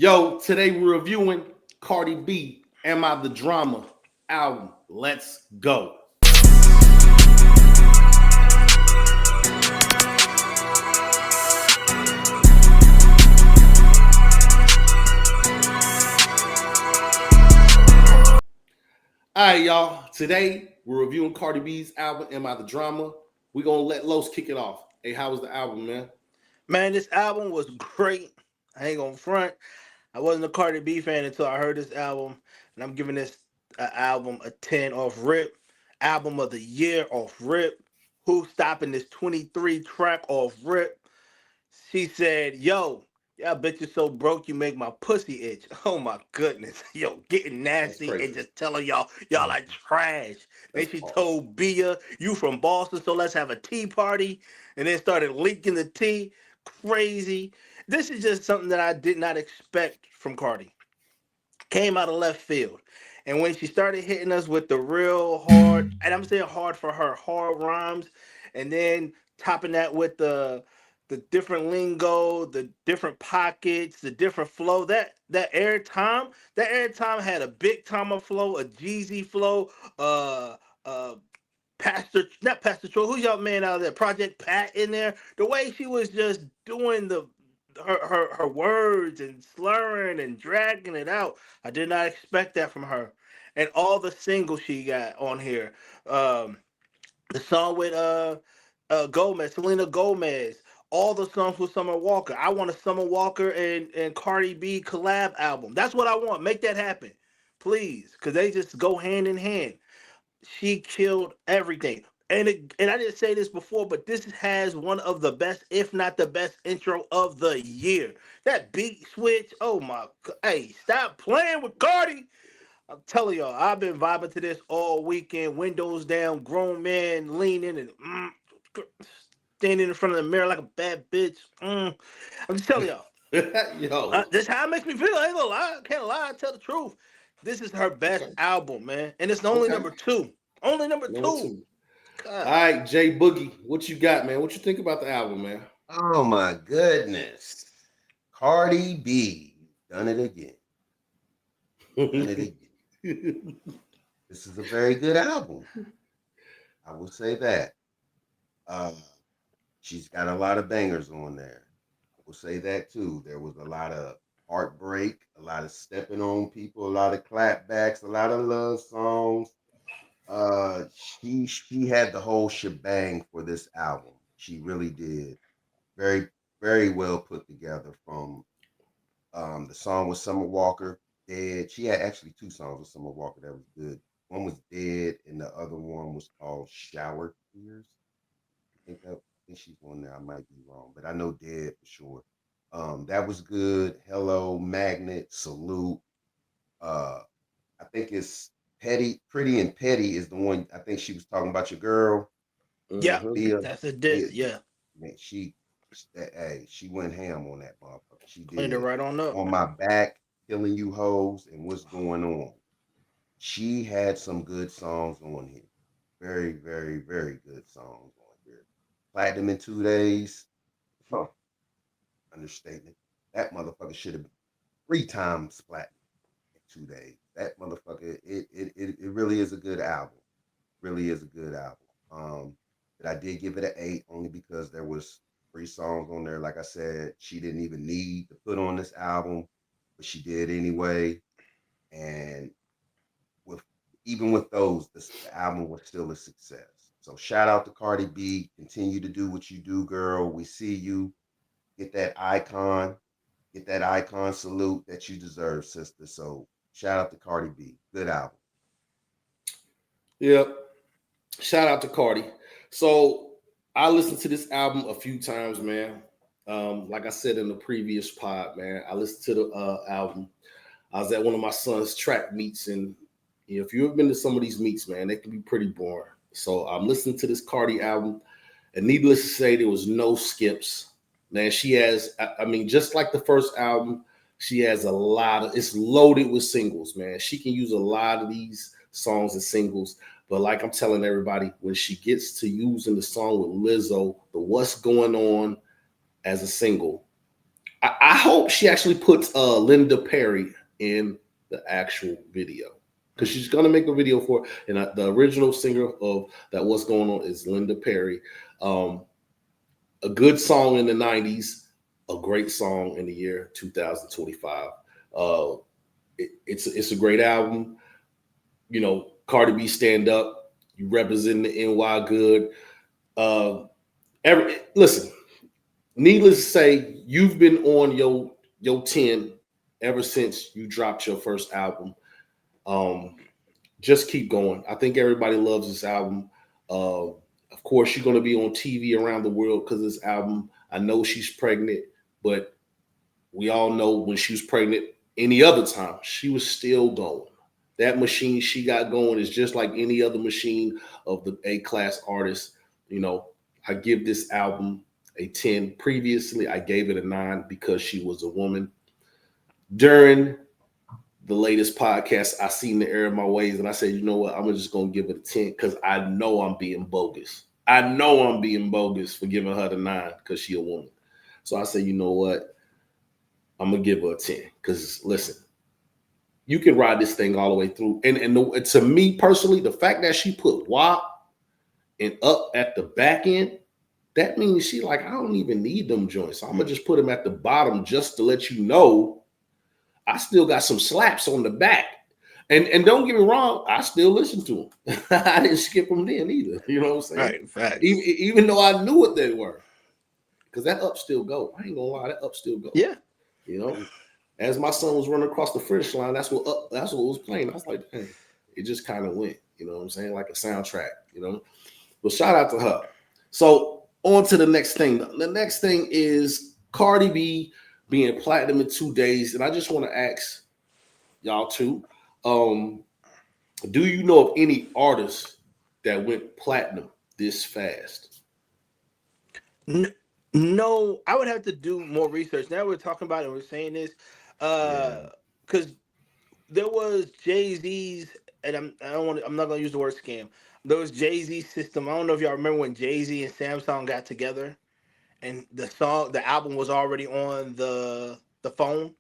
Yo, today we're reviewing Cardi B, Am I the Drama album. Let's go. All right, y'all. Today we're reviewing Cardi B's album, Am I the Drama? We're going to let Los kick it off. Hey, how was the album, man? Man, this album was great. I ain't gonna front. I wasn't a Cardi B fan until I heard this album, and I'm giving this album a 10 off rip. Album of the year off rip. Who's stopping this 23 track off rip? She said, "Yo, yeah, I bet you're so broke you make my pussy itch." Oh my goodness, yo, getting That's nasty and crazy. just telling y'all are trash. That's Then she pause. told Bia, "You from Boston, so let's have a tea party," and then started leaking the tea. Crazy. This is just something that I did not expect from Cardi. Came out of left field. And when she started hitting us with the real hard, and I'm saying hard for her, hard rhymes, and then topping that with the different lingo, the different pockets, the different flow, that airtime had a big timer flow, a Jeezy flow, uh Pastor, not Pastor Troy, who's y'all man out there? Project Pat in there. The way she was just doing her words and slurring and dragging it out. I did not expect that from her. And all the singles she got on here. Um, the song with Gomez, Selena Gomez, all the songs with Summer Walker. I want a Summer Walker and Cardi B collab album. That's what I want. Make that happen. Please. Cause they just go hand in hand. She killed everything. And I didn't say this before, but this has one of the best, if not the best, intro of the year. That beat switch, oh my, hey, stop playing with Cardi. I'm telling y'all, I've been vibing to this all weekend. Windows down, grown man leaning and standing in front of the mirror like a bad bitch. I'm just telling y'all, Yo, this how it makes me feel. I ain't gonna lie, I can't lie, I tell the truth. This is her best okay. album, man, and it's only Okay. number two. Only number Number two. two. All God. right, Jay Boogie, what you got, man? What you think about the album, man? Oh my goodness. Cardi B. Done it again. Done it again. This is a very good album. I will say that. Uh, she's got a lot of bangers on there. I will say that too. There was a lot of heartbreak, a lot of stepping on people, a lot of clapbacks, a lot of love songs. She had the whole shebang for this album. She really did. Very, very well put together from the song with Summer Walker, Dead. She had actually two songs with Summer Walker that was good. One was Dead, and the other one was called Shower Tears. I think she's on there. I might be wrong, but I know Dead for sure. That was good. Hello, Magnet, Salute. Uh, I think it's Pretty and Petty is the one. I think she was talking about your girl, Yeah, Hmm. Leah. that's a Leah, diss. Yeah, man, hey, she went ham on that motherfucker. She cleaned it did. right on up. On my back, killing you hoes, and what's going on. She had some good songs on here. Very, very, very good songs on here. Platinum in 2 days. Huh, understatement. That motherfucker should have been 3 times platinum in 2 days. That motherfucker, it really is a good album. Really is a good album. But I did give it an 8 only because there was 3 songs on there. Like I said, she didn't even need to put on this album, but she did anyway. And with even with those, the album was still a success. So shout out to Cardi B. Continue to do what you do, girl. We see you. Get that icon. Get that icon salute that you deserve, sister. So shout out to Cardi B. Good album. Yep. Shout out to Cardi. So I listened to this album a few times, man. Like I said in the previous pod, man, I listened to the album. I was at one of my son's track meets, and if you've been to some of these meets, man, they can be pretty boring. So I'm listening to this Cardi album, and needless to say, there was no skips. Man, she has, I mean, just like the first album, she has a lot of, it's loaded with singles, man. She can use a lot of these songs as singles. But like I'm telling everybody, when she gets to using the song with Lizzo, the What's Going On as a single, I hope she actually puts Linda Perry in the actual video because she's gonna make a video for it. And the original singer of that What's Going On is Linda Perry. Um, a good song in the '90s, a great song in the year 2025. Uh, it's a great album. You know, Cardi B, stand up. You represent the NY good. Uh, listen. Needless to say, you've been on your 10 ever since you dropped your first album. Um, just keep going. I think everybody loves this album. Of course, you're going to be on TV around the world because of this album. I know she's pregnant, but we all know when she was pregnant, any other time, she was still going. That machine she got going is just like any other machine of the A-class artist. You know, I give this album a 10. Previously, I gave it a 9 because she was a woman. During the latest podcast, I seen the error of my ways, and I said, you know what? I'm just gonna give it a 10 because I know I'm being bogus. I know I'm being bogus for giving her the 9 because she a woman. So I said, you know what? I'm gonna give her a 10 because listen, you can ride this thing all the way through. And to me personally, the fact that she put WAP and up at the back end, that means she like, I don't even need them joints. So I'm gonna just put them at the bottom just to let you know I still got some slaps on the back. And don't get me wrong, I still listen to them. I didn't skip them then either. You know what I'm saying? Right, facts. Even though I knew what they were, because that up still go. I ain't gonna lie, that up still go. Yeah. You know, as my son was running across the finish line, that's what was playing. I was like, dang, it just kind of went. You know what I'm saying? Like a soundtrack. You know. But shout out to her. So on to the next thing. The next thing is Cardi B being platinum in 2 days, and I just want to ask y'all too. Do you know of any artists that went platinum this fast? No, I would have to do more research. Now we're talking about it, we're saying this, because there was Jay-Z's, and I'm not gonna use the word scam. There was Jay-Z system. I don't know if y'all remember when Jay-Z and Samsung got together, and the album was already on the phone.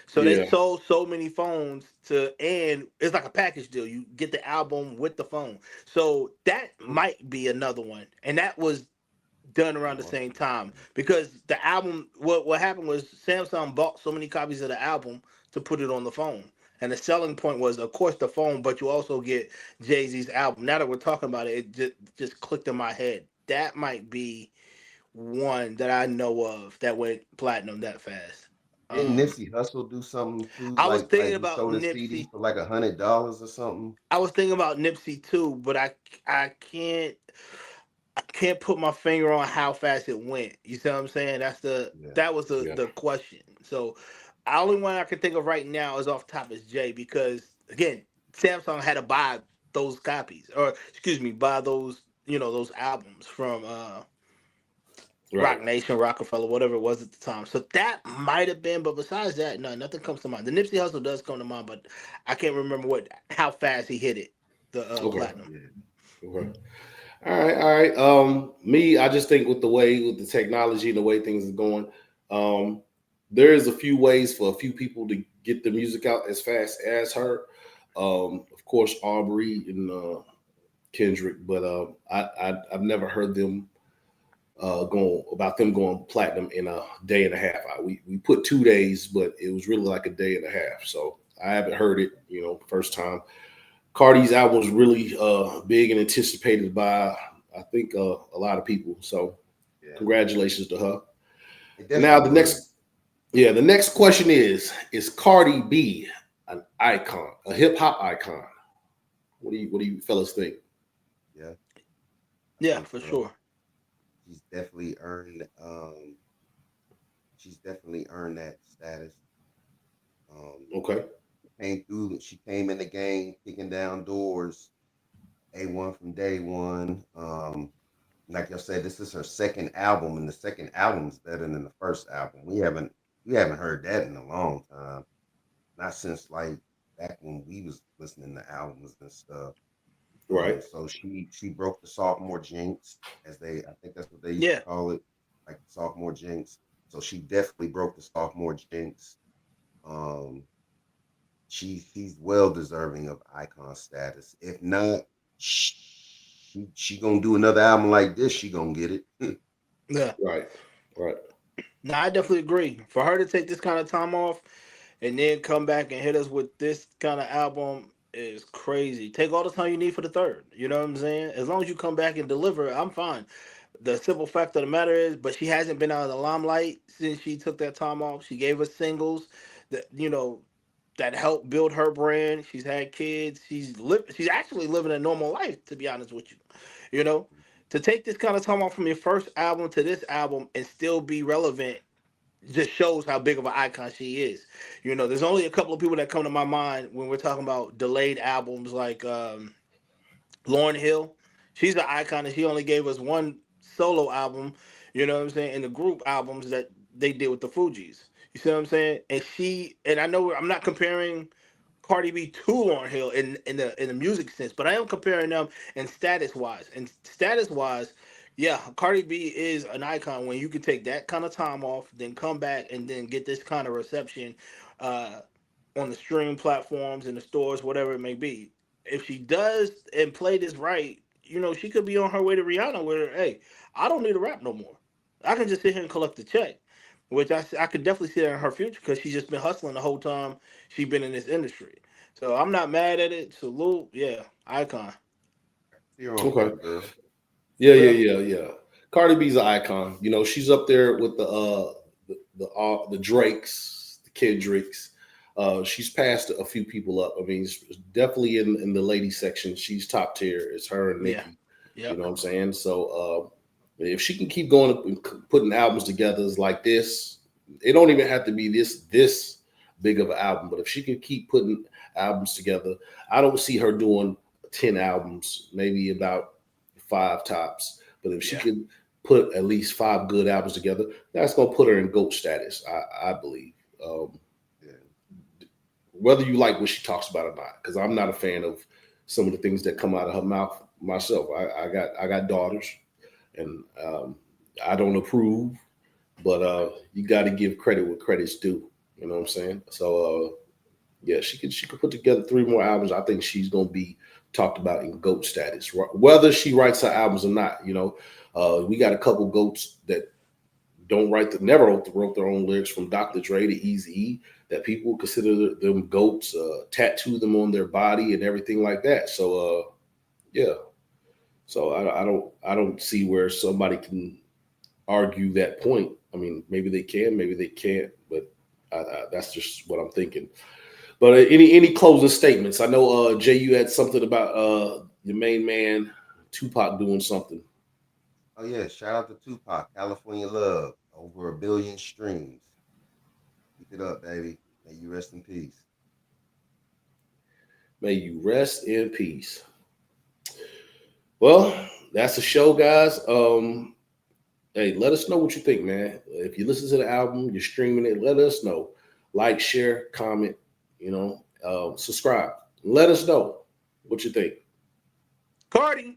So they Yeah. sold so many phones and it's like a package deal. You get the album with the phone. So that might be another one, and that was done around the same time because the album. What happened was Samsung bought so many copies of the album to put it on the phone, and the selling point was, of course, the phone, but you also get Jay-Z's album. Now that we're talking about it, it just clicked in my head. That might be one that I know of that went platinum that fast. Didn't Nipsey Hussle do something too? I was thinking Like he about sold a CD Nipsey. for like $100 or something. I was thinking about Nipsey too, but I can't put my finger on how fast it went. You see what I'm saying? Yeah. That was Yeah. the question. So the only one I can think of right now is off top is Jay because again, Samsung had to buy those copies or excuse me, buy those those albums from Right. Rock Nation, Rockefeller, whatever it was at the time. So that might have been, but besides that, no, nothing comes to mind. The Nipsey Hussle does come to mind, but I can't remember how fast he hit it, the Okay. platinum. Yeah. Okay. All right. Me, I just think with the technology and the way things are going, there is a few ways for a few people to get the music out as fast as her. Of course, Aubrey and Kendrick, but I've never heard them going platinum in a day and a half. We put 2 days, but it was really like a day and a half. So I haven't heard it, first time. Cardi's album was really big and anticipated by I think a lot of people. So Yeah. congratulations to her. It Now definitely was. the next question is Cardi B an icon, a hip hop icon? What do you fellas think? Yeah. I Yeah, think for so. sure. She's definitely earned that status. Okay. She came in the game kicking down doors, A1 from day one. Like I said, this is her second album, and the second album is better than the first album. We haven't heard that in a long time. Not since like back when we was listening to albums and stuff. Right. So she broke the sophomore jinx, I think that's what they used to Yeah. call it, like the sophomore jinx. So she definitely broke the sophomore jinx. Um, she's well deserving of icon status. If not, she gonna do another album like this. She gonna get it. Yeah. Right. Right. No, I definitely agree. For her to take this kind of time off and then come back and hit us with this kind of album is crazy. Take all the time you need for the third. You know what I'm saying? As long as you come back and deliver, I'm fine. The simple fact of the matter is, but she hasn't been out of the limelight since she took that time off. She gave us singles that that helped build her brand. She's had kids. She's actually living a normal life, to be honest with you. You know, to take this kind of time off from your first album to this album and still be relevant just shows how big of an icon she is. There's only a couple of people that come to my mind when we're talking about delayed albums, like Lauryn Hill. She's an icon, and she only gave us one solo album. You know what I'm saying? In the group albums that they did with the Fugees. You see what I'm saying? And I know I'm not comparing Cardi B to Lauryn Hill in the music sense, but I am comparing them in status wise. And status wise, yeah, Cardi B is an icon when you can take that kind of time off, then come back and then get this kind of reception uh, on the stream platforms, in the stores, whatever it may be. If she does and play this right, she could be on her way to Rihanna, where, hey, I don't need to rap no more. I can just sit here and collect the check, which I could definitely see that in her future because she's just been hustling the whole time she's been in this industry. So I'm not mad at it. Salute, yeah, icon. You're on Okay. point, girl. Yeah, yeah, Well, yeah, yeah. Cardi B's an icon. She's up there with the Drakes, the Kendricks. She's passed a few people up. I mean, it's definitely in the lady section. She's top tier. It's her and yeah, Nicki. You yep, know what I'm saying? So if she can keep going and putting albums together like this, it don't even have to be this big of an album. But if she can keep putting albums together, I don't see her doing 10 albums, maybe about 5 tops. But if she yeah, could put at least 5 good albums together, that's gonna put her in GOAT status, I believe. Yeah. Whether you like what she talks about or not, because I'm not a fan of some of the things that come out of her mouth myself. I got daughters, and I don't approve, but you got to give credit where credit's due. You know what I'm saying? So yeah, she could put together 3 more albums. I think she's gonna be talked about in GOAT status, whether she writes her albums or not. We got a couple GOATs that don't never wrote their own lyrics, from Dr. Dre to Eazy-E, that people consider them GOATs, tattoo them on their body and everything like that. So yeah, so I don't see where somebody can argue that point. I mean, maybe they can, maybe they can't, but that's just what I'm thinking. But any closing statements? I know Jay, you had something about your main man Tupac doing something. Oh yeah, shout out to Tupac, California Love, over 1 billion streams. Keep it up, baby. May you rest in peace. May you rest in peace. Well, that's the show, guys. Hey, let us know what you think, man. If you listen to the album, you're streaming it, let us know. Like, share, comment, subscribe. Let us know what you think. Cardi.